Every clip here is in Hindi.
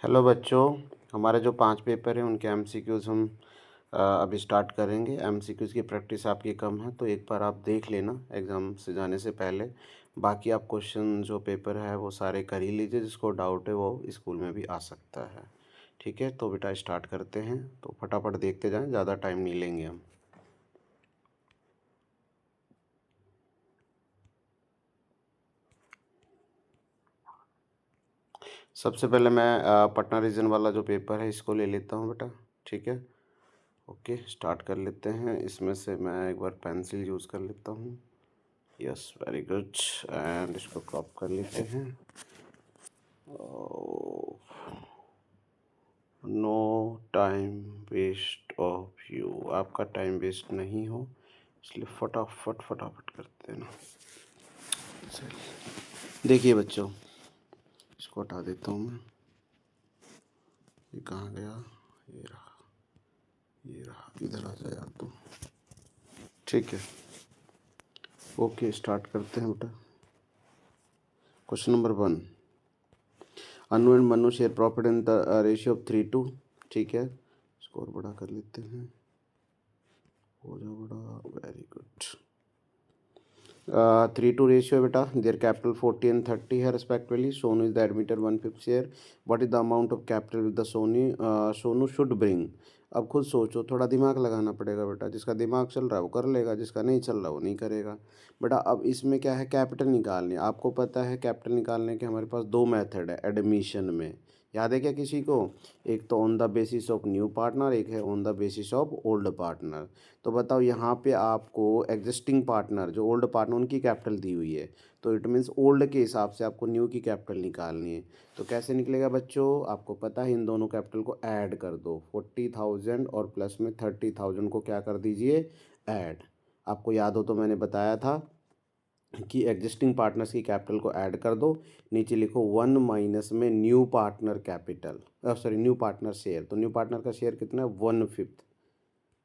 हेलो बच्चों, हमारे जो 5 पेपर हैं उनके एमसीक्यूज़ हम अभी स्टार्ट करेंगे। एमसीक्यूज़ की प्रैक्टिस आपकी कम है तो एक बार आप देख लेना एग्ज़ाम से जाने से पहले। बाकी आप क्वेश्चन जो पेपर है वो सारे कर ही लीजिए, जिसको डाउट है वो स्कूल में भी आ सकता है। ठीक है, तो बेटा स्टार्ट करते हैं। तो फटाफट देखते जाएँ, ज़्यादा टाइम नहीं लेंगे हम। सबसे पहले मैं पटना रीजन वाला जो पेपर है इसको ले लेता हूँ बेटा। ठीक है, ओके स्टार्ट कर लेते हैं। इसमें से मैं एक बार पेंसिल यूज़ कर लेता हूँ। Yes, very good. एंड इसको क्रॉप कर लेते हैं। No time waste of you, आपका टाइम वेस्ट नहीं हो इसलिए फटाफट फटाफट करते हैं ना। चलिए देखिए बच्चों, इसको हटा देता हूँ मैं। ये कहाँ गया? ये रहा, ये रहा। इधर आ जाए यार तो। ठीक है, ओके स्टार्ट करते हैं बेटा। Question number 1, Anu and Manu share profit in the ratio of 3:2। ठीक है, स्कोर बड़ा कर लेते हैं। हो जा बड़ा, वेरी गुड। 3:2 रेशियो बेटा। देयर कैपिटल 40 एंड 30 है respectively. Sonu is the admitted 1/5 share. What is the amount of capital with the Sonu should bring. अब खुद सोचो, थोड़ा दिमाग लगाना पड़ेगा बेटा। जिसका दिमाग चल रहा है वो कर लेगा, जिसका नहीं चल रहा वो नहीं करेगा बेटा। अब इसमें क्या है, कैपिटल निकालनी है। आपको पता है कैपिटल निकालने के हमारे पास 2 मेथड है एडमिशन में। याद है क्या किसी को? एक तो on the basis of new partner, एक है on the basis of old partner. तो बताओ यहाँ पे आपको एग्जिस्टिंग पार्टनर जो ओल्ड पार्टनर उनकी कैपिटल दी हुई है, तो इट मीन्स ओल्ड के हिसाब से आपको न्यू की कैपिटल निकालनी है। तो कैसे निकलेगा बच्चों? आपको पता है, इन दोनों कैपिटल को ऐड कर दो। 40,000 और प्लस में 30,000 को क्या कर दीजिए, ऐड। आपको याद हो तो मैंने बताया था कि एग्जिस्टिंग पार्टनर्स की कैपिटल को ऐड कर दो। नीचे लिखो 1 माइनस में new partner capital, sorry new partner share. तो न्यू पार्टनर का शेयर कितना है? 1/5।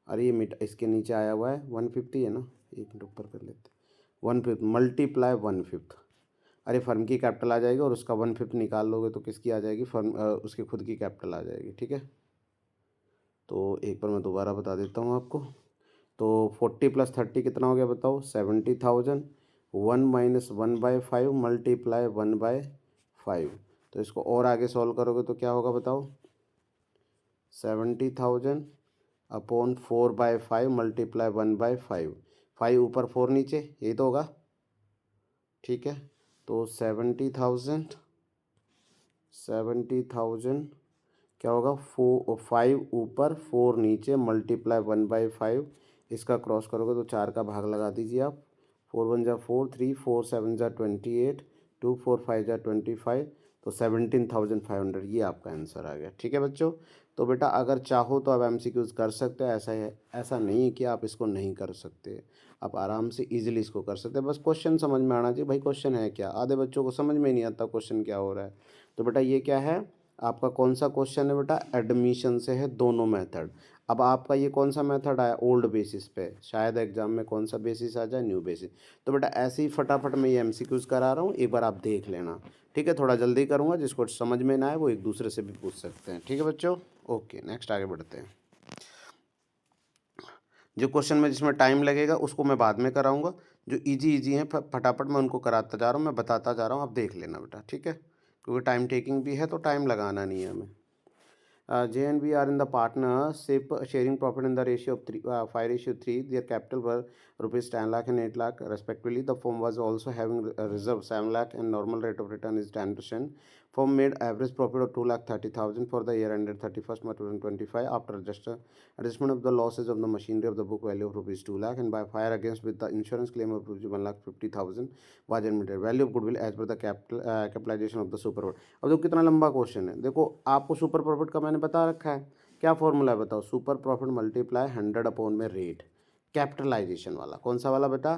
अरे ये मिट इसके नीचे आया हुआ है 150 है ना, एक मिनट ऊपर कर लेते। 1/5 मल्टीप्लाई 1/5। अरे फर्म की कैपिटल आ जाएगी और उसका 1/5 निकाल लोगे तो किसकी आ जाएगी? फर्म उसकी खुद की कैपिटल आ जाएगी। ठीक है, तो एक बार मैं दोबारा बता देता हूँ आपको। तो 40 + 30 कितना हो गया बताओ? 70,000। 1 माइनस 1/5 मल्टीप्लाई 1/5। तो इसको और आगे सॉल्व करोगे तो क्या होगा बताओ? 70,000 अपॉन 4/5 मल्टीप्लाई 1/5। 5 ऊपर 4 नीचे, यही तो होगा। ठीक है, तो 70,000 क्या होगा? 5 ऊपर 4 नीचे मल्टीप्लाई 1/5। इसका क्रॉस करोगे तो 4 का भाग लगा दीजिए आप। 4 × 1 = 4, 3 4 7 = 28, 2 4 5 = 25। तो 17,500 ये आपका आंसर आ गया। ठीक है बच्चों, तो बेटा अगर चाहो तो आप एमसीक्यूज़ कर सकते हो। ऐसा है, ऐसा नहीं है कि आप इसको नहीं कर सकते। आप आराम से इजीली इसको कर सकते हैं। बस क्वेश्चन समझ में आना चाहिए। भाई क्वेश्चन है क्या? आधे बच्चों को समझ में नहीं आता क्वेश्चन क्या हो रहा है। तो बेटा ये क्या है आपका? कौन सा क्वेश्चन है बेटा? एडमिशन से है, दोनों मेथड। अब आपका ये कौन सा मेथड आया? ओल्ड बेसिस पे। शायद एग्जाम में कौन सा बेसिस आ जाए? New basis. तो बेटा ऐसे ही फटाफट मैं ये एमसीक्यूज़ करा रहा हूँ, एक बार आप देख लेना। ठीक है, थोड़ा जल्दी करूँगा, जिसको समझ में ना आए वो एक दूसरे से भी पूछ सकते हैं। ठीक है बच्चों, ओके नेक्स्ट आगे बढ़ते हैं। जो क्वेश्चन में जिसमें टाइम लगेगा उसको मैं बाद में कराऊंगा। जो इजी इजी हैं फटाफट मैं उनको कराता जा रहा हूँ, मैं बताता जा रहा हूँ, आप देख लेना बेटा। ठीक है, क्योंकि टाइम टेकिंग भी है तो टाइम लगाना नहीं है हमें। J and B are in the partnership sharing profit in the ratio of 5:3. Their capital were rupees 10 lakh and 8 lakh respectively. The firm was also having a reserve 7 lakh and normal rate of return is 10%. Firm made average profit of 2,30,000 for the year ended 31st March 2025 after adjustment of the losses of the machinery of the book value of rupees 2 lakh and by fire against with the insurance claim of rupees 1,50,000 was admitted. Value of goodwill as per the capitalization of the super. अब देखो कितना लंबा क्वेश्चन है। देखो आपको सुपर प्रॉफिट का मैंने बता रखा है, क्या फॉर्मूला है बताओ? सुपर प्रॉफिट मल्टीप्लाई 100 अपॉन में रेट। कैपिटलाइजेशन वाला कौन सा वाला बेटा?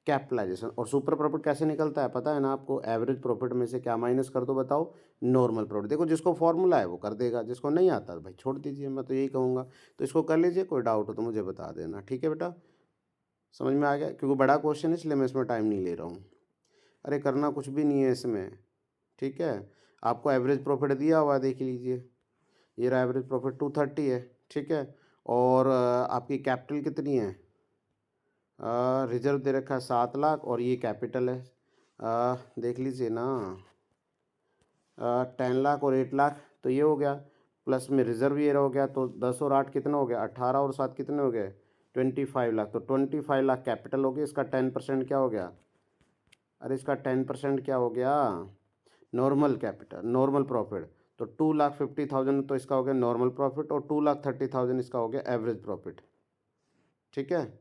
कैपिटलाइजेशन। और सुपर प्रॉफिट कैसे निकलता है पता है ना आपको? एवरेज प्रॉफिट में से क्या माइनस कर दो बताओ? Normal profit. देखो जिसको फॉर्मूला है वो कर देगा, जिसको नहीं आता तो भाई छोड़ दीजिए, मैं तो यही कहूँगा। तो इसको कर लीजिए, कोई डाउट हो तो मुझे बता देना। ठीक है बेटा, समझ में आ गया? क्योंकि बड़ा क्वेश्चन है इसलिए मैं इसमें टाइम नहीं ले रहा हूँ। अरे करना कुछ भी नहीं है इसमें। ठीक है, आपको एवरेज प्रॉफिट दिया हुआ है, देख लीजिए, ये रहा एवरेज प्रॉफिट 230 है, ठीक है। और आपकी कैपिटल कितनी है, रिजर्व दे रखा है 7 लाख और ये कैपिटल है, देख लीजिए ना, 10 लाख और 8 लाख तो ये हो गया, प्लस में रिजर्व ये हो गया, तो 10 और 8 कितना हो गया, 18 और 7 कितने हो गए, 25 लाख। तो 25 लाख कैपिटल हो गया, इसका 10% क्या हो गया, अरे इसका 10% क्या हो गया, नॉर्मल कैपिटल, नॉर्मल प्रॉफिट। तो 2,50,000 तो इसका हो गया नॉर्मल प्रॉफिट और 2,30,000 इसका हो गया एवरेज प्रॉफिट, ठीक है।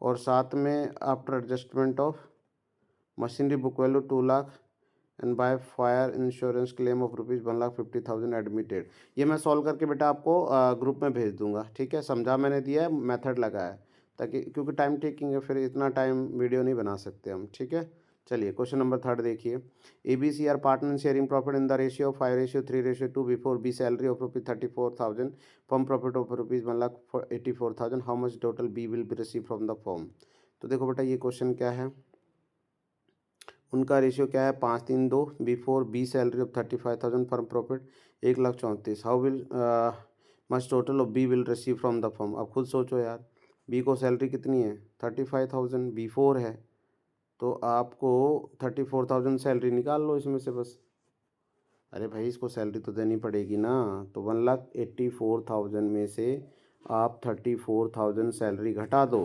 और साथ में after adjustment of machinery book value 2 lakh and by fire insurance claim of ₹1,50,000 admitted. ये मैं सॉल्व करके बेटा आपको ग्रुप में भेज दूंगा, ठीक है। समझा मैंने दिया है, मेथड लगाया है, ताकि क्योंकि टाइम टेकिंग है, फिर इतना टाइम वीडियो नहीं बना सकते हम, ठीक है। चलिए क्वेश्चन नंबर 3 देखिए, ABC are partner sharing profit in the ratio 5:3:2 before B salary of ₹34,000 firm profit of ₹1,84,000, how much total B will be receive from the firm. तो देखो बेटा ये क्वेश्चन क्या है, उनका रेशियो क्या है 5:3:2 before B salary of 35,000 firm profit 1,34,000, how will much total of B will receive from the firm. अब खुद सोचो यार, बी को सैलरी कितनी है 35,000, B4 है, तो आपको 34,000 सैलरी निकाल लो इसमें से बस। अरे भाई इसको सैलरी तो देनी पड़ेगी ना, तो 1,84,000 में से आप 34,000 सैलरी घटा दो,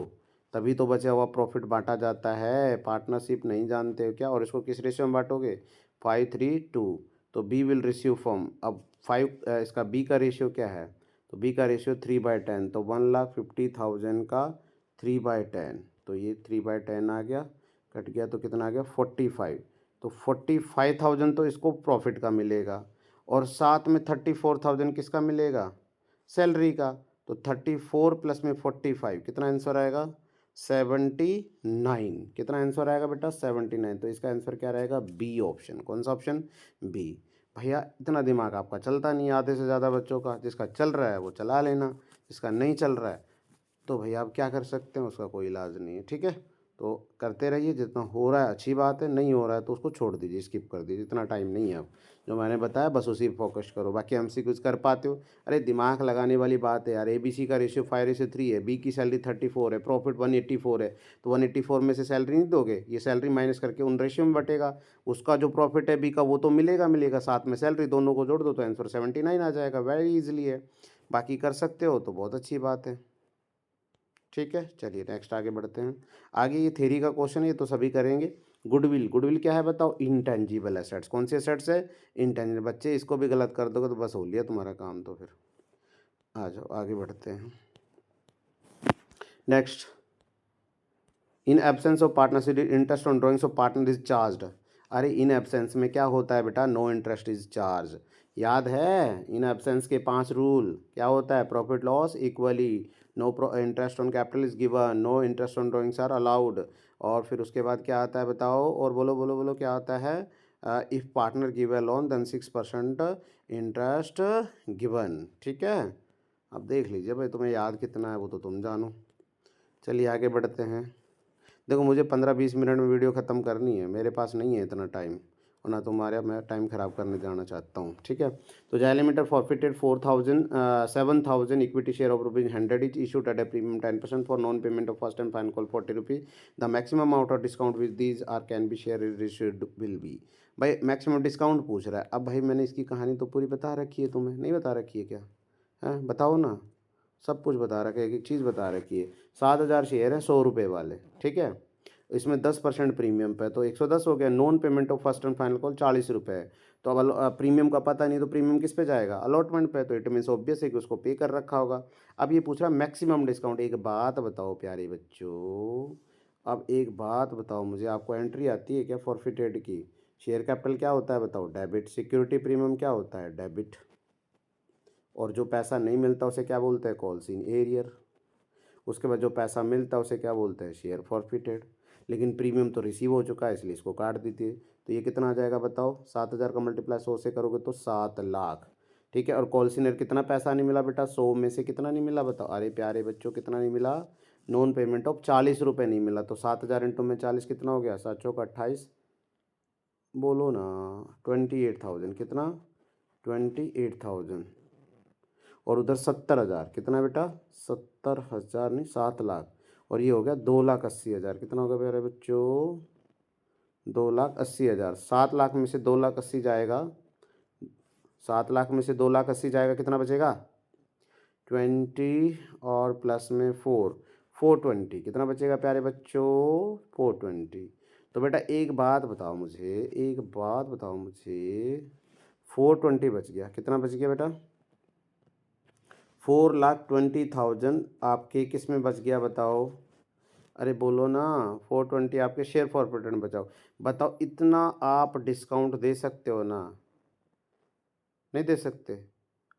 तभी तो बचा हुआ प्रॉफिट बांटा जाता है। पार्टनरशिप नहीं जानते हो क्या, और इसको किस रेशियो में बांटोगे 5:3:2, तो बी विल रिसीव फ्रॉम, अब 5 इसका बी का रेशियो क्या है, तो बी का रेशियो 3/10, तो 1,50,000 का 3/10, तो ये 3/10 आ गया, कट गया तो कितना आ गया 45, तो 45,000 तो इसको प्रॉफिट का मिलेगा, और साथ में 34,000 किसका मिलेगा, सैलरी का। तो 34 प्लस में 45 कितना आंसर आएगा 79, कितना आंसर आएगा बेटा 79, तो इसका आंसर क्या रहेगा बी ऑप्शन। कौन सा ऑप्शन, बी। भैया इतना दिमाग आपका चलता नहीं, आधे से ज़्यादा बच्चों का, जिसका चल रहा है वो चला लेना, जिसका नहीं चल रहा है तो भैया आप क्या कर सकते हैं, उसका कोई इलाज नहीं है, ठीक है। तो करते रहिए, जितना हो रहा है अच्छी बात है, नहीं हो रहा है तो उसको छोड़ दीजिए, स्किप कर दीजिए, इतना टाइम नहीं है अब, जो मैंने बताया बस उसी पर फोकस करो, बाकी MCQs कर पाते हो। अरे दिमाग लगाने वाली बात है यार, ABC का रेशियो 5:3 है, बी की सैलरी 34 है, प्रॉफिट 184 है, तो 184 में से सैलरी नहीं दोगे, ये सैलरी माइनस करके उन रेशियो में बटेगा, उसका जो प्रॉफिट है बी का वो तो मिलेगा मिलेगा, साथ में सैलरी, दोनों को जोड़ दो तो आंसर 79 आ जाएगा, वेरी इजीली है। बाकी कर सकते हो तो बहुत अच्छी बात है, ठीक है। चलिए नेक्स्ट आगे बढ़ते हैं। आगे ये थ्योरी का क्वेश्चन है, ये तो सभी करेंगे। गुडविल, गुडविल क्या है बताओ, इंटेंजिबल एसेट्स। कौन से एसेट्स है, इंटेंजिबल। बच्चे इसको भी गलत कर दोगे तो बस हो लिया तुम्हारा काम, तो फिर आ जाओ आगे बढ़ते हैं। Next, in absence of partnership interest on drawings of partner is charged. अरे इन एब्सेंस में क्या होता है बेटा, नो इंटरेस्ट इज चार्ज। याद है इन एब्सेंस के 5 रूल, क्या होता है, profit loss equally, no interest on capital is given, no interest on drawings are allowed, और फिर उसके बाद क्या आता है बताओ, और बोलो बोलो बोलो क्या आता है, if partner give a loan then 6% interest given, ठीक है। अब देख लीजिए भाई तुम्हें याद कितना है वो तो तुम जानो। चलिए आगे बढ़ते हैं। देखो मुझे 15-20 मिनट में वीडियो ख़त्म करनी है, मेरे पास नहीं है इतना टाइम, और ना तुम्हारे मैं टाइम ख़राब करने जाना चाहता हूँ, ठीक है। तो Jay limited forfeited 7,000 equity share of ₹100 each issued at a premium 10% for non payment of first and final call ₹40। The maximum amount of discount with these are can be share received will be. भाई मैक्सिमम डिस्काउंट पूछ रहा है। अब भाई मैंने इसकी कहानी तो पूरी बता रखी है, तुम्हें नहीं बता रखी है क्या, है बताओ ना, सब कुछ बता रखा है, एक एक चीज़ बता रखी है। 7,000 शेयर है 100 रुपये वाले, ठीक है, इसमें 10% प्रीमियम पे, तो 110 हो गया। Non payment of first and final call 40 रुपये है, तो अब प्रीमियम का पता नहीं, तो प्रीमियम किस पे जाएगा, अलॉटमेंट पे, तो इट मीन्स ऑब्वियस है कि उसको पे कर रखा होगा। अब ये पूछ रहा है मैक्सिमम डिस्काउंट। एक बात बताओ प्यारे बच्चों, अब एक बात बताओ मुझे, आपको एंट्री आती है क्या फॉरफिटेड की, शेयर कैपिटल क्या होता है बताओ, डेबिट, सिक्योरिटी प्रीमियम क्या होता है, डेबिट, और जो पैसा नहीं मिलता उसे क्या बोलते हैं, कॉल्स इन एरियर, उसके बाद जो पैसा मिलता है उसे क्या बोलते हैं, शेयर फॉरफिटेड। लेकिन प्रीमियम तो रिसीव हो चुका है इसलिए इसको काट दीजिए, तो ये कितना आ जाएगा बताओ, 7,000 का मल्टीप्लाई 100 से करोगे तो 7 लाख, ठीक है। और कॉल्सिनर कितना पैसा नहीं मिला बेटा, 100 में से कितना नहीं मिला बताओ, अरे प्यारे बच्चों कितना नहीं मिला, नॉन पेमेंट ऑफ 40 रुपये नहीं मिला, तो 7,000 इंटू में 40 कितना हो गया, 7 चौक 28, बोलो ना, 28,000 कितना, 28,000 और उधर 70,000 कितना बेटा, 70,000 नहीं 7 लाख, और ये हो गया 2,80,000 कितना होगा प्यारे बच्चों, 2,80,000। 7 लाख में से 2,80,000 जाएगा, 7 लाख में से 2,80,000 जाएगा, कितना बचेगा 20 और प्लस में 420 कितना बचेगा प्यारे बच्चों, 420। तो बेटा एक बात बताओ मुझे, एक बात बताओ मुझे, 420 बच गया, कितना बच गया बेटा, 4,20,000 आपके किस में बच गया बताओ, अरे बोलो ना, 420 आपके शेयर फॉरफिट में बचाओ। बताओ इतना आप डिस्काउंट दे सकते हो ना, नहीं दे सकते।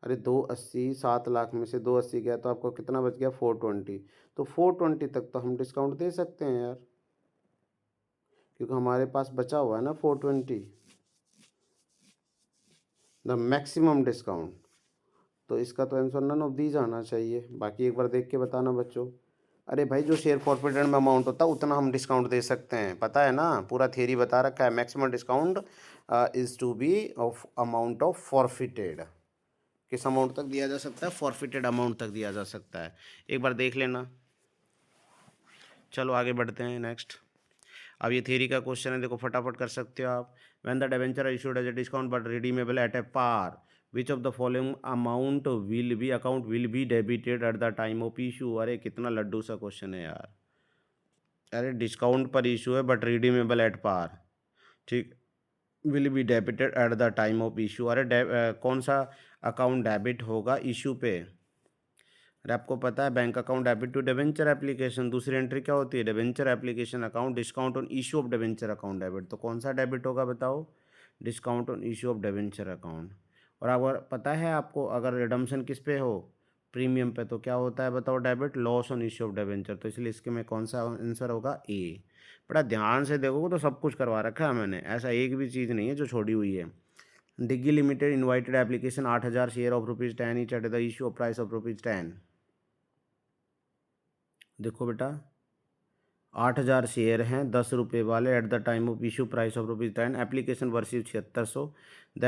अरे 280, 7 लाख में से 280 गया तो आपको कितना बच गया, 420। तो 420 तक तो हम डिस्काउंट दे सकते हैं यार, क्योंकि हमारे पास बचा हुआ है ना 420, द मैक्सिमम डिस्काउंट। तो इसका तो आंसर नन ऑफ दीज आना चाहिए। बाकी एक बार देख के बताना बच्चों। अरे भाई जो शेयर फॉरफिटेड में अमाउंट होता है उतना हम डिस्काउंट दे सकते हैं, पता है ना, पूरा थियरी बता रखा है। Maximum discount is to be of amount of forfeited, किस अमाउंट तक दिया जा सकता है, फॉरफिटेड अमाउंट तक दिया जा सकता है, एक बार देख लेना। चलो आगे बढ़ते हैं नेक्स्ट। अब ये थियरी का क्वेश्चन है, देखो फटाफट कर सकते हो आप। When the debenture issued as a discount but redeemable at a par, which of the following amount will be debited at the time of issue. अरे कितना लड्डू सा क्वेश्चन है यार। अरे डिस्काउंट पर इशू है बट रिडीमेबल एट पार, ठीक, will be debited at the time of issue. अरे कौन सा अकाउंट डेबिट होगा इशू पे। अरे आपको पता है bank account debit to debenture application, दूसरी एंट्री क्या होती है, debenture application account discount on issue of debenture account debit. तो कौन सा डेबिट होगा बताओ, discount on issue of debenture account. और अगर पता है आपको, अगर रिडम्पशन किस पे हो, प्रीमियम पे, तो क्या होता है बताओ, debit loss on issue of debenture. तो इसलिए इसके में कौन सा आंसर होगा, ए। बड़ा ध्यान से देखोगे तो सब कुछ करवा रखा है मैंने, ऐसा एक भी चीज़ नहीं है जो छोड़ी हुई है। Diggi limited invited application 8,000 share of ₹10 each at the issue of price of ₹10। देखो बेटा 8,000 शेयर हैं 10 रुपये वाले at the time of issue price of ₹10, application वर्सिव 7600। The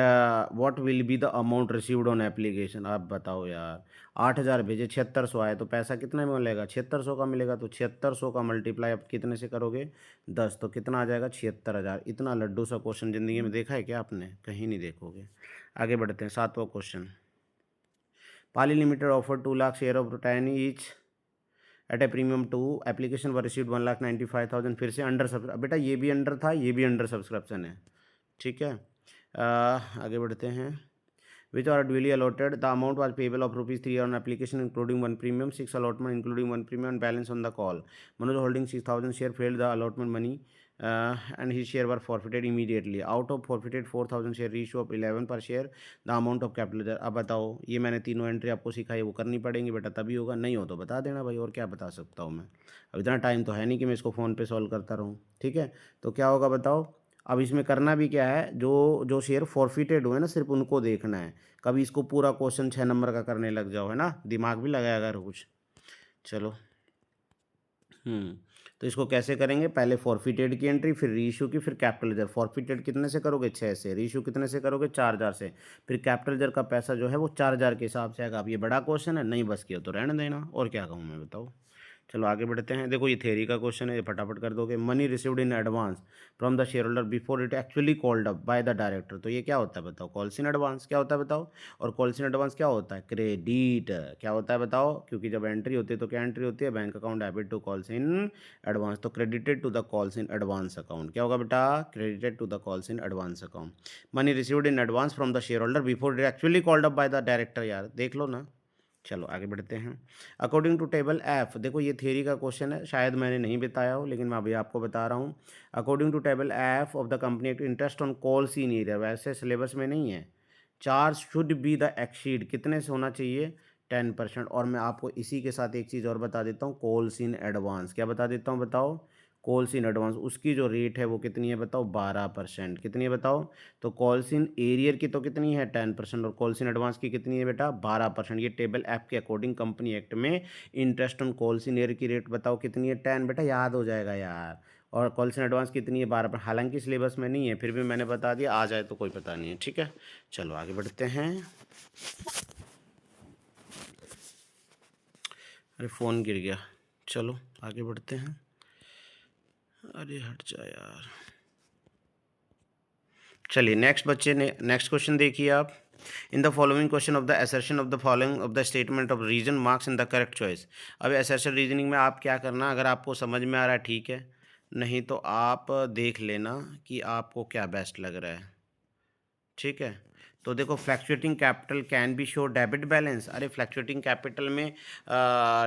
what will be the amount received on application. आप बताओ यार, 8,000 भेजे 7600 आए तो पैसा कितना में मिलेगा, 7600 का मिलेगा। तो 7600 का मल्टीप्लाई आप कितने से करोगे, 10, तो कितना आ जाएगा 76,000। इतना लड्डू सा क्वेश्चन ज़िंदगी में देखा है क्या आपने, कहीं नहीं देखोगे। आगे बढ़ते हैं, 7वां question. Pali limited offer 2 lakh share of 10 each at a premium two, application were received 1,95,000। फिर से अंडर सब, बेटा ये भी अंडर था, ये भी अंडर सब्सक्रिप्शन है, ठीक है। आगे बढ़ते हैं। Which are duly allotted, the amount was payable of ₹3 on application including 1 premium, 6 allotment including 1 premium, balance on the call. Manoj holding 6,000 share failed the allotment money and his share were forfeited immediately. Out of forfeited 4,000 share, ratio of 11 per share, the amount of capital। अब बताओ, ये मैंने तीनों एंट्री आपको सिखाई वो करनी पड़ेंगी बेटा, तभी होगा, नहीं हो तो बता देना भाई, और क्या बता सकता हूँ मैं। अब इतना टाइम तो है नहीं कि मैं इसको फ़ोन पे सॉल्व करता रहूँ, ठीक है। तो क्या होगा बताओ, अब इसमें करना भी क्या है, जो जो शेयर फॉरफिटेड हुए ना सिर्फ उनको देखना है। कभी इसको पूरा क्वेश्चन 6 नंबर का करने लग जाओ, है ना, दिमाग भी लगाया अगर कुछ। चलो तो इसको कैसे करेंगे, पहले फॉरफिटेड की एंट्री, फिर रीइश्यू की, फिर कैपिटल लेजर। फॉरफिटेड कितने से करोगे, 6 से, रीइश्यू कितने से करोगे, 4,000 से, फिर कैपिटल लेजर का पैसा जो है वो 4,000 के हिसाब से आएगा। अब ये बड़ा क्वेश्चन है, नहीं बस किया तो रहने देना, और क्या कहूँ मैं बताओ। चलो आगे बढ़ते हैं। देखो ये थ्योरी का क्वेश्चन है, ये फटाफट कर दोगे। Money received in advance from the share holder before it actually called up by the director. तो ये क्या होता है बताओ, कॉल्स इन एडवांस। क्या होता है बताओ, और कॉल्स इन एडवांस क्या होता है, क्रेडिट। क्या होता है बताओ, क्योंकि जब एंट्री होती है तो क्या एंट्री होती है, bank account debit to calls in advance. तो credited to the calls in advance account. क्या होगा बेटा, credited to the calls in advance account. Money received in advance from the share holder before it actually called up by the director. यार देख लो ना। चलो आगे बढ़ते हैं। अकॉर्डिंग टू टेबल एफ, देखो ये थ्योरी का क्वेश्चन है, शायद मैंने नहीं बताया हो लेकिन मैं अभी आपको बता रहा हूँ। According to table F of the company act, interest on call in area, वैसे सिलेबस में नहीं है। Charge should be the exceed, कितने से होना चाहिए, 10%। और मैं आपको इसी के साथ एक चीज़ और बता देता हूँ, कॉल्स इन एडवांस। क्या बता देता हूँ बताओ, कॉल्स इन एडवांस, उसकी जो रेट है वो कितनी है बताओ, 12%। कितनी है बताओ, तो कॉल्स इन एरियर की तो कितनी है, 10%, और कॉल्स इन एडवांस की कितनी है बेटा, 12%। ये टेबल ऐप के अकॉर्डिंग कंपनी एक्ट में interest on calls in arrear की रेट बताओ कितनी है, 10। बेटा याद हो जाएगा यार। और कॉल्स इन एडवांस कितनी है 12, हालांकि सिलेबस में नहीं है, फिर भी मैंने बता दिया, आ जाए तो कोई पता नहीं है। ठीक है, चलो आगे बढ़ते हैं। अरे फ़ोन गिर गया, चलो आगे बढ़ते हैं। अरे हट जा यार। चलिए नेक्स्ट बच्चे ने नेक्स्ट क्वेश्चन देखिए आप। In the following question of the assertion of the following of the statement of reason marks in the correct choice. अब असर्शन रीजनिंग में आप क्या करना, अगर आपको समझ में आ रहा है ठीक है, नहीं तो आप देख लेना कि आपको क्या बेस्ट लग रहा है। ठीक है, तो देखो fluctuating capital can be show debit balance. अरे फ्लैक्चुएटिंग कैपिटल में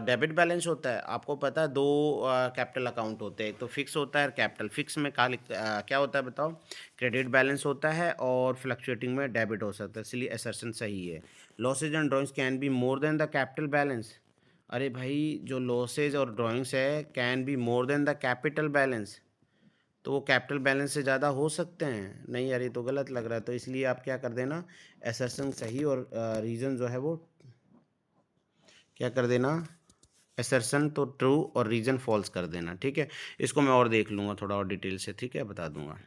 डेबिट बैलेंस होता है। आपको पता है दो कैपिटल अकाउंट होते हैं, एक तो फिक्स होता है कैपिटल। फिक्स में क्या होता है बताओ, क्रेडिट बैलेंस होता है, और फ्लैक्चुएटिंग में डेबिट हो सकता है, इसलिए असर्शन सही है। Losses and drawings can be more than the capital balance. अरे भाई जो लॉसेज और ड्रॉइंग्स है can be more than the capital balance, तो वो कैपिटल बैलेंस से ज़्यादा हो सकते हैं? नहीं यार, ये तो गलत लग रहा है। तो इसलिए आप क्या कर देना, असर्शन सही और रीज़न जो है वो क्या कर देना, असर्शन तो ट्रू और रीज़न फॉल्स कर देना। ठीक है, इसको मैं और देख लूँगा थोड़ा और डिटेल से, ठीक है, बता दूंगा।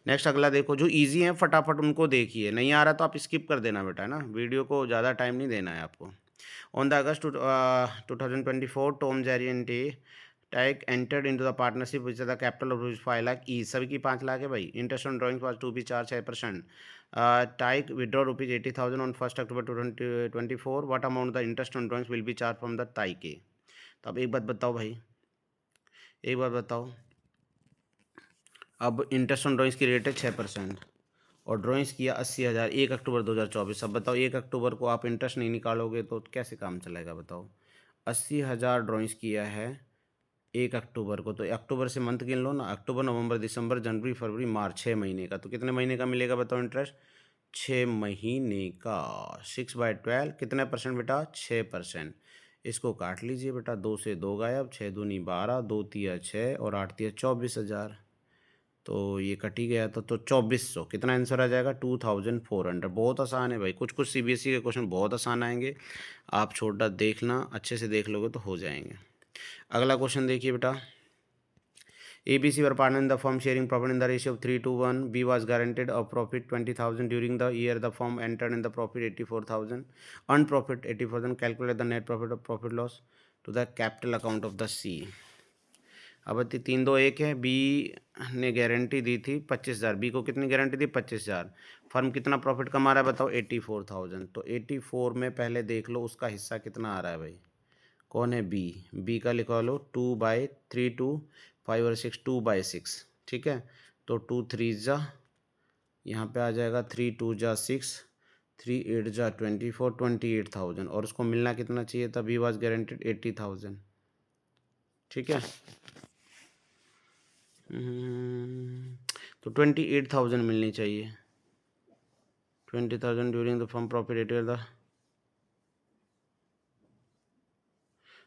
नेक्स्ट अगला देखो, जो इजी है फटाफट उनको देखिए, नहीं आ रहा तो आप स्किप कर देना बेटा, ना वीडियो को ज़्यादा टाइम नहीं देना है आपको। On the August 2024 Tom Jerry and Tyke entered into the partnership which the capital of rupees 5 lakh ई, सभी की 5 लाख है भाई। Interest on drawing was to be charge 6%। Tyke withdraw rupees 80,000 ऑन 1 October 2024। What amount the interest on drawings will be charge from the Tyke ए। तो अब एक बात बताओ भाई, एक बात बताओ, अब इंटरेस्ट ऑन ड्राइंग्स की रेट है 6%, और ड्राइंग्स किया 80,000 1 अक्टूबर 2024। अब बताओ 1 अक्टूबर को आप इंटरेस्ट नहीं निकालोगे तो कैसे काम चलेगा बताओ। 80,000 ड्राइंग्स किया है 1 अक्टूबर को, तो अक्टूबर से मंथ गिन लो ना, अक्टूबर नवंबर दिसंबर जनवरी फरवरी मार्च, 6 महीने का। तो कितने महीने का मिलेगा बताओ इंटरेस्ट, 6 महीने का। 6/12 कितने परसेंट बेटा, 6%। इसको काट लीजिए बेटा, 2 से 2 गायब, 6 दूनी 12, 2 तिया 6 और 8 तिया 24,000। तो ये कट ही गया, तो 2400 कितना आंसर आ जाएगा, 2400। बहुत आसान है भाई, कुछ कुछ सीबीएसई के क्वेश्चन बहुत आसान आएंगे, आप छोटा देखना, अच्छे से देख लोगे तो हो जाएंगे। अगला क्वेश्चन देखिए बेटा, ABC were partner in the firm sharing profit in the ratio of 3:1. B was guaranteed a profit 20,000 during the year. The firm entered in the profit 84,000. Earned profit 80,000. Calculate the net profit of profit loss to the capital account of the C. अब 3-2-1 है। बी ने गारंटी दी थी 25,000। बी को कितनी गारंटी दी, 25,000। फर्म कितना प्रॉफिट कमा रहा है बताओ, 84,000। तो 84 में पहले देख लो उसका हिस्सा कितना आ रहा है भाई, कौन है, बी। बी का लिखवा लो 2/3 2 5 और 6, 2/6। ठीक है, तो 2 3 जा, यहाँ पे आ जाएगा 3 2 जा 6, 3 8 जा 24, 28,000। और उसको मिलना कितना चाहिए था, बी वाज गारंटेड 80,000। ठीक है, तो 28,000 मिलनी चाहिए। 20,000 during the firm profit the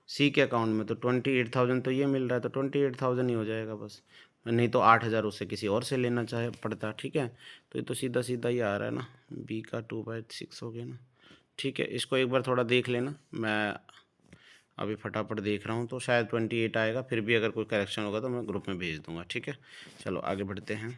C के अकाउंट में, तो 28,000 तो ये मिल रहा है, तो 28,000 ही हो जाएगा बस, नहीं तो 8,000 उससे किसी और से लेना चाहे पड़ता। ठीक है, तो ये तो सीधा सीधा ही आ रहा है ना, बी का 2/6 हो गया ना। ठीक है, इसको एक बार थोड़ा देख लेना, मैं अभी फटाफट देख रहा हूँ, तो शायद 28 आएगा, फिर भी अगर कोई करेक्शन होगा तो मैं ग्रुप में भेज दूँगा। ठीक है, चलो आगे बढ़ते हैं।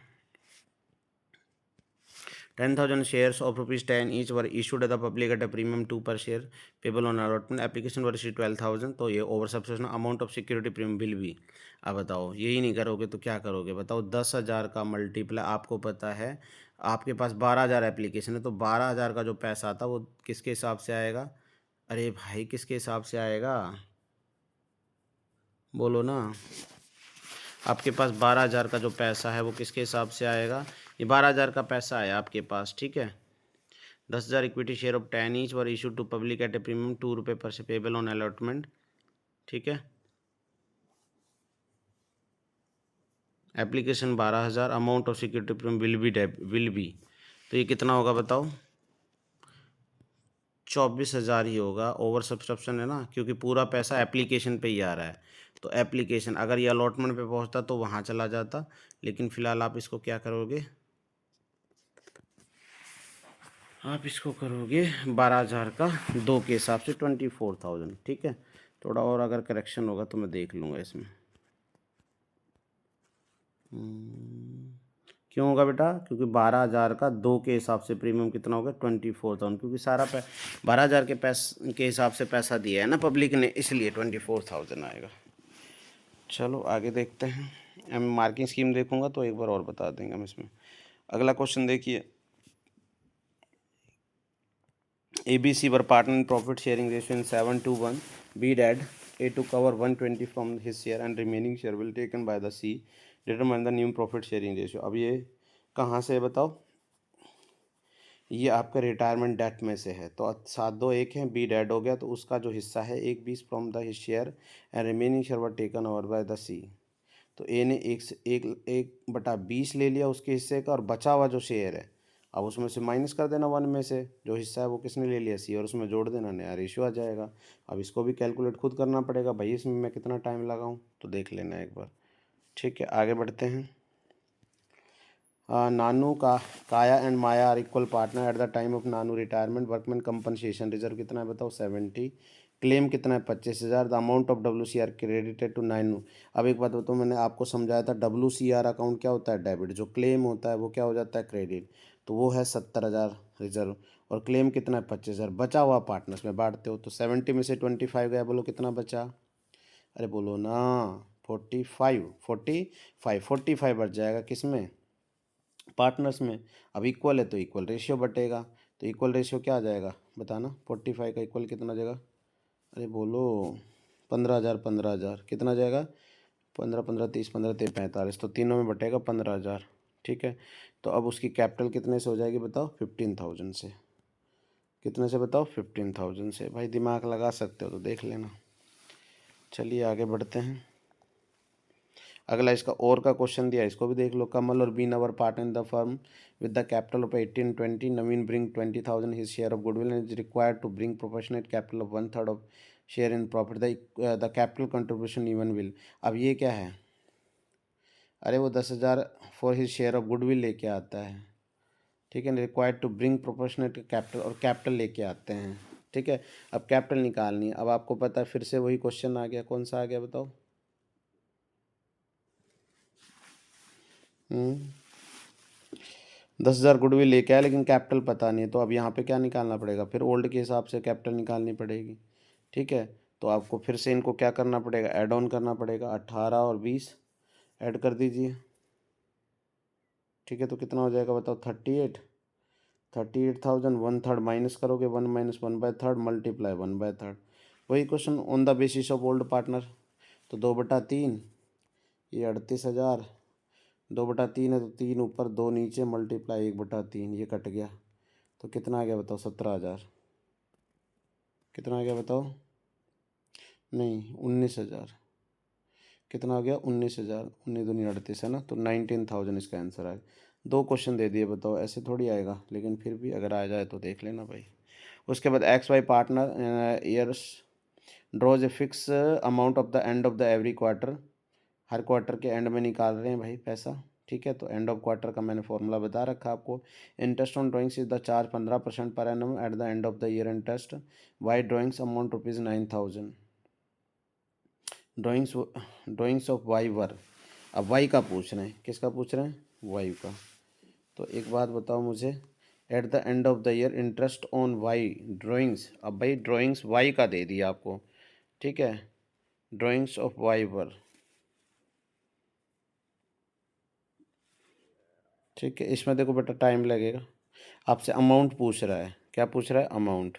10,000 shares of ₹10 each were issued at the public at a premium 2 per share payable on allotment. Application were issued 12,000। तो ये over subscription amount of security premium bill भी। अब बताओ यही नहीं करोगे तो क्या करोगे बताओ, 10,000 का मल्टीप्लाई, आपको पता है आपके पास 12,000 एप्लीकेशन है, तो 12,000 का जो पैसा आता वो किसके हिसाब से आएगा, अरे भाई किसके हिसाब से आएगा, बोलो ना। आपके पास 12,000 का जो पैसा है वो किसके हिसाब से आएगा, ये 12,000 का पैसा है आपके पास। ठीक है, 10,000 equity share of 10 each were issued to public at a premium 2 रुपये पर से पेबल ऑन अलॉटमेंट। ठीक है, application 12,000, amount of security premium will be, तो ये कितना होगा बताओ, 24,000 ही होगा। ओवर सब्सक्रिप्शन है ना, क्योंकि पूरा पैसा एप्लीकेशन पे ही आ रहा है। तो एप्लीकेशन अगर ये अलॉटमेंट पे पहुंचता तो वहाँ चला जाता, लेकिन फ़िलहाल आप इसको क्या करोगे, आप इसको करोगे 12,000 का 2 के हिसाब से 24,000। ठीक है, थोड़ा और अगर करेक्शन होगा तो मैं देख लूँगा इसमें। क्यों होगा बेटा? क्योंकि 12,000 का 2 के हिसाब से प्रीमियम कितना होगा? 24,000, क्योंकि सारा 12,000 के हिसाब से पैसा दिया है ना पब्लिक ने, इसलिए 24,000 आएगा। चलो आगे देखते हैं। मैं मार्किंग स्कीम देखूंगा तो एक बार और बता देंगे हम इसमें। अगला क्वेश्चन देखिए, ABC were partner in profit sharing ratio in 7:1. B dad A to cover 120 from his share and remaining share will taken by the C. Determine the new profit sharing ratio. अब ये कहाँ से है बताओ? ये आपका रिटायरमेंट डेथ में से है, तो 7-2-1 है, बी डेड हो गया तो उसका जो हिस्सा है 1/20 from the his share and remaining share were taken over by the C. तो ए ने 1/20 ले लिया उसके हिस्से का, और बचा हुआ जो शेयर है अब उसमें से माइनस कर देना 1 में से, जो हिस्सा है वो किसने ले लिया? सी, और उसमें जोड़ देना, नया रेशियो आ जाएगा। अब इसको भी कैलकुलेट खुद करना पड़ेगा भाई, इसमें मैं कितना टाइम लगाऊं, तो देख लेना एक बार। ठीक है, आगे बढ़ते हैं। नानू का Kaya and Maya are equal partner at the time of Nanu retirement. Workman compensation reserve कितना है बताओ? 70। क्लेम कितना है? 25,000। The amount of WCR credited to Nanu. अब एक बात बताओ, मैंने आपको समझाया था WCR अकाउंट क्या होता है? डेबिट। जो क्लेम होता है वो क्या हो जाता है? क्रेडिट। तो वो है 70,000 रिजर्व, और क्लेम कितना है? 25,000। बचा हुआ पार्टनर्स में बांटते हो, तो 70 में से 25 गया, बोलो कितना बचा? अरे बोलो ना, 45 बच जाएगा किस में? पार्टनर्स में। अब इक्वल है तो इक्वल रेशियो बटेगा, तो इक्वल रेशियो क्या आ जाएगा बताना? 45 का इक्वल कितना जाएगा? अरे बोलो 15,000 15,000 कितना जाएगा? 15 15 30 15 3 45, तो तीनों में बटेगा 15,000। ठीक है, तो अब उसकी कैपिटल कितने से हो जाएगी बताओ? 15,000 से। कितने से बताओ? 15,000 से। भाई दिमाग लगा सकते हो तो देख लेना। चलिए आगे बढ़ते हैं। अगला इसका और का क्वेश्चन दिया, इसको भी देख लो। कमल और been our partner in the firm with the capital of 1820. Naveen bring 20,000 his share of goodwill and is required to bring proportionate capital of 1/3 of share in profit. The capital contribution even will. अब ये क्या है? अरे वो 10,000 for his share of goodwill लेके आता है। ठीक है, required to bring proportionate capital, और कैपिटल लेके आते हैं। ठीक है, अब कैपिटल निकालनी है। अब आपको पता है, फिर से वही क्वेश्चन आ गया। कौन सा आ गया बताओ? 10,000 गुडविल लेके आया, लेकिन कैपिटल पता नहीं है, तो अब यहाँ पे क्या निकालना पड़ेगा? फिर ओल्ड के हिसाब से कैपिटल निकालनी पड़ेगी। ठीक है, तो आपको फिर से इनको क्या करना पड़ेगा? ऐड ऑन करना पड़ेगा। 18 और 20 ऐड कर दीजिए। ठीक है, तो कितना हो जाएगा बताओ? 38,000। 1/3 माइनस करोगे, 1 माइनस 1/3 मल्टीप्लाई 1/3। वही question, on the basis of old partner. तो 2/3, ये 38,000। 2/3 है तो 3 ऊपर 2 नीचे, मल्टीप्लाई 1/3, ये कट गया, तो कितना आ गया बताओ? 17,000। कितना आ गया बताओ? नहीं, 19,000। कितना आ गया? 19,000। 19×2 38 है ना, तो 19,000 इसका आंसर आएगा। 2 क्वेश्चन दे दिए, बताओ ऐसे थोड़ी आएगा, लेकिन फिर भी अगर आ जाए तो देख लेना भाई। उसके बाद XY partner years draws a fix amount of the end of the every quarter. हर क्वार्टर के एंड में निकाल रहे हैं भाई पैसा। ठीक है, तो एंड ऑफ क्वार्टर का मैंने फॉर्मूला बता रखा आपको। Interest on drawings is the charge 15% per annum at the end of the year interest. Y drawings amount ₹9,000। Drawings drawings of Y were. अब वाई का पूछ रहे हैं, किसका पूछ रहे हैं? वाई का। तो एक बात बताओ मुझे, at the end of the year interest on Y drawings. अब भाई ड्राइंग्स वाई का दे दिया आपको। ठीक है, ड्राइंग्स ऑफ वाई वर। ठीक है, इसमें देखो बेटा टाइम लगेगा। आपसे अमाउंट पूछ रहा है, क्या पूछ रहा है? अमाउंट।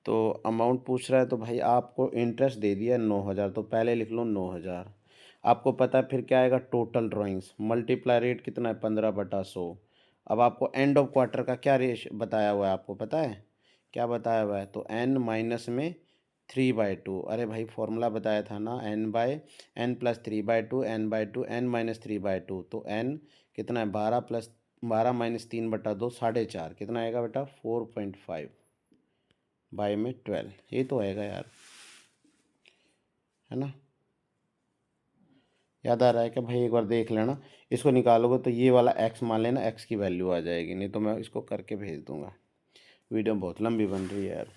तो अमाउंट पूछ रहा है, तो भाई आपको इंटरेस्ट दे दिया 9,000, तो पहले लिख लो 9,000। आपको पता है फिर क्या आएगा? टोटल ड्राइंग्स मल्टीप्लाई रेट कितना है? 15/100। अब आपको एंड ऑफ क्वार्टर का क्या रेश बताया हुआ है? आपको पता है क्या बताया हुआ है? तो n माइनस में 3/2। अरे भाई फॉर्मूला बताया था ना, n+3/2, n/2, n-3/2। तो n कितना है? 12 + 12 - 3/2 4.5। कितना आएगा बेटा? 4.5 बाय में 12। ये तो आएगा यार, है ना? याद आ रहा है क्या भाई? एक बार देख लेना, इसको निकालोगे तो ये वाला x मान लेना, x की वैल्यू आ जाएगी, नहीं तो मैं इसको करके भेज दूंगा। वीडियो बहुत लंबी बन रही है यार।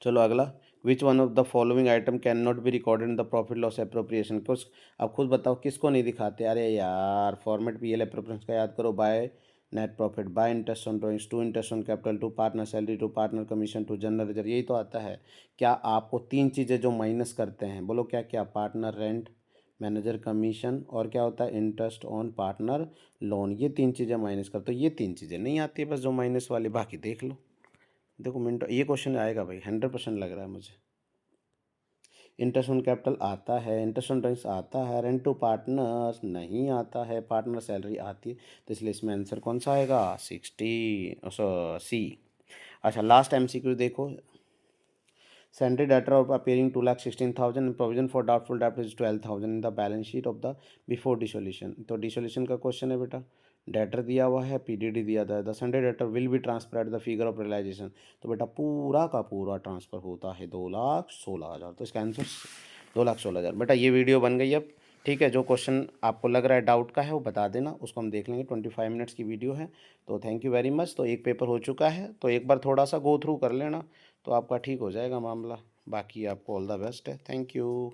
चलो अगला, which one of the following item can not be recorded in the profit loss appropriation. कुछ अब खुद बताओ किसको नहीं दिखाते। अरे यार फॉर्मेट पीएल एप्रोप्रिएशन का याद करो। By net profit, by interest on drawings, to interest on capital, to partner salary, to partner commission, to general reserve, यही तो आता है। क्या आपको तीन चीज़ें जो माइनस करते हैं, बोलो क्या क्या? पार्टनर रेंट, मैनेजर कमीशन, और क्या होता है? Interest on partner loan. ये तीन चीज़ें माइनस करते हो। ये तीन चीज़ें नहीं आती है बस जो माइनस वाली, बाकी देख लो। देखो मिनट, ये क्वेश्चन आएगा भाई 100% लग रहा है मुझे। इंटरेस्ट ऑन कैपिटल आता है, इंटरेस्ट ऑन ड्रॉइंग्स आता है, रेंट टू पार्टनर्स नहीं आता है, पार्टनर सैलरी आती है। तो इसलिए इसमें आंसर कौन सा आएगा? 60 सी। अच्छा लास्ट एमसीक्यू देखो। Sundry debtor of appearing 2,16,000 and provision for doubtful debt is 12,000 in the balance sheet of the before dissolution। तो डिसोल्यूशन का क्वेश्चन है बेटा। डेटर दिया हुआ है, पीडीडी दिया था, the sundry debtor will be transfer at the figure of realisation. तो बेटा पूरा का पूरा ट्रांसफर होता है 2,16,000। तो इसका आंसर 2,16,000। बेटा ये वीडियो बन गई अब, ठीक है। जो क्वेश्चन आपको लग रहा है डाउट का है वो बता देना, उसको हम देख लेंगे। 25 मिनट्स की वीडियो है। तो थैंक यू वेरी मच। तो एक पेपर हो चुका है, तो एक बार थोड़ा सा गो थ्रू कर लेना, तो आपका ठीक हो जाएगा मामला। बाकी आपको ऑल द बेस्ट है। Thank you.